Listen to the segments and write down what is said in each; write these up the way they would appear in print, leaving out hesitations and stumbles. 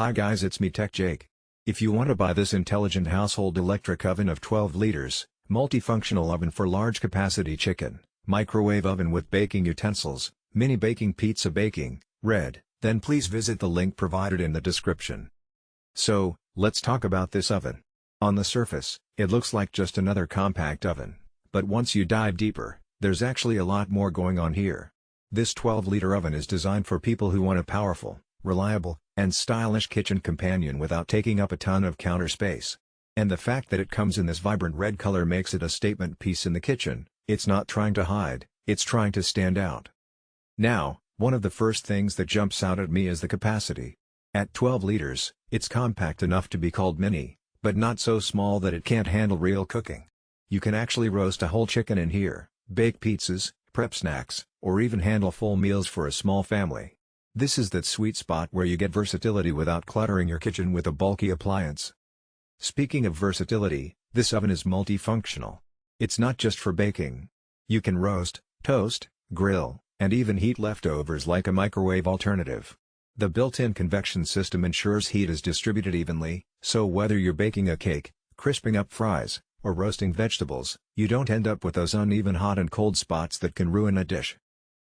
Hi guys, it's me Tech Jake. If you want to buy this intelligent household electric oven of 12 liters, multifunctional oven for large capacity chicken, microwave oven with baking utensils, mini baking pizza baking, red, then please visit the link provided in the description. So, let's talk about this oven. On the surface, it looks like just another compact oven, but once you dive deeper, there's actually a lot more going on here. This 12-liter oven is designed for people who want a powerful, reliable, and stylish kitchen companion without taking up a ton of counter space. And the fact that it comes in this vibrant red color makes it a statement piece in the kitchen. It's not trying to hide, it's trying to stand out. Now, one of the first things that jumps out at me is the capacity. At 12 liters, it's compact enough to be called mini, but not so small that it can't handle real cooking. You can actually roast a whole chicken in here, bake pizzas, prep snacks, or even handle full meals for a small family. This is that sweet spot where you get versatility without cluttering your kitchen with a bulky appliance. Speaking of versatility, this oven is multifunctional. It's not just for baking. You can roast, toast, grill, and even heat leftovers like a microwave alternative. The built-in convection system ensures heat is distributed evenly, so whether you're baking a cake, crisping up fries, or roasting vegetables, you don't end up with those uneven hot and cold spots that can ruin a dish.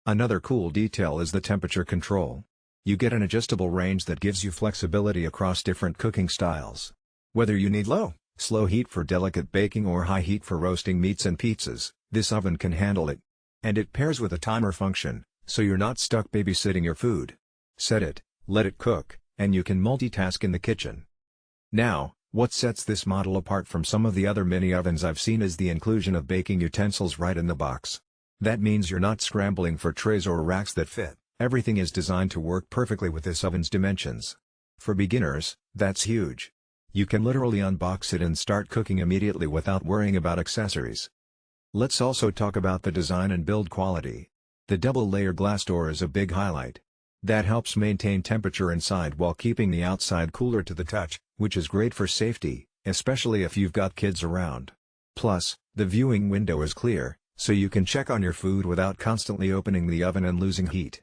Another cool detail is the temperature control. You get an adjustable range that gives you flexibility across different cooking styles. Whether you need low, slow heat for delicate baking or high heat for roasting meats and pizzas, this oven can handle it. And it pairs with a timer function, so you're not stuck babysitting your food. Set it, let it cook, and you can multitask in the kitchen. Now, what sets this model apart from some of the other mini ovens I've seen is the inclusion of baking utensils right in the box. That means you're not scrambling for trays or racks that fit. Everything is designed to work perfectly with this oven's dimensions. For beginners, that's huge. You can literally unbox it and start cooking immediately without worrying about accessories. Let's also talk about the design and build quality. The double-layer glass door is a big highlight. That helps maintain temperature inside while keeping the outside cooler to the touch, which is great for safety, especially if you've got kids around. Plus, the viewing window is clear, so you can check on your food without constantly opening the oven and losing heat.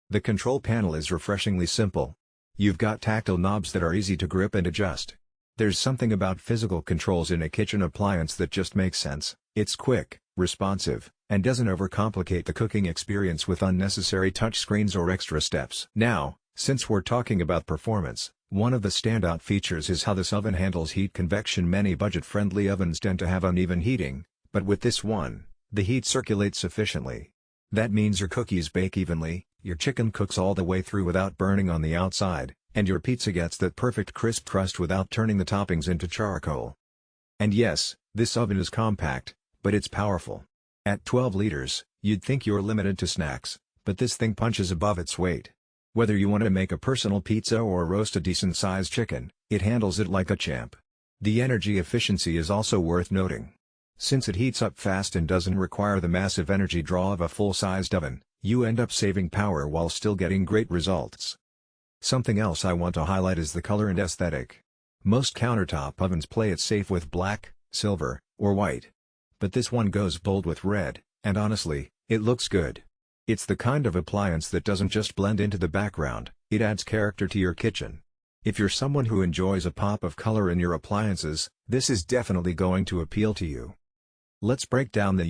The control panel is refreshingly simple. You've got tactile knobs that are easy to grip and adjust. There's something about physical controls in a kitchen appliance that just makes sense. It's quick, responsive, and doesn't overcomplicate the cooking experience with unnecessary touchscreens or extra steps. Now, since we're talking about performance, one of the standout features is how this oven handles heat convection. Many budget-friendly ovens tend to have uneven heating, but with this one, the heat circulates efficiently. That means your cookies bake evenly, your chicken cooks all the way through without burning on the outside, and your pizza gets that perfect crisp crust without turning the toppings into charcoal. And yes, this oven is compact, but it's powerful. At 12 liters, you'd think you're limited to snacks, but this thing punches above its weight. Whether you want to make a personal pizza or roast a decent-sized chicken, it handles it like a champ. The energy efficiency is also worth noting. Since it heats up fast and doesn't require the massive energy draw of a full-sized oven, you end up saving power while still getting great results. Something else I want to highlight is the color and aesthetic. Most countertop ovens play it safe with black, silver, or white. But this one goes bold with red, and honestly, it looks good. It's the kind of appliance that doesn't just blend into the background, it adds character to your kitchen. If you're someone who enjoys a pop of color in your appliances, this is definitely going to appeal to you. Let's break down the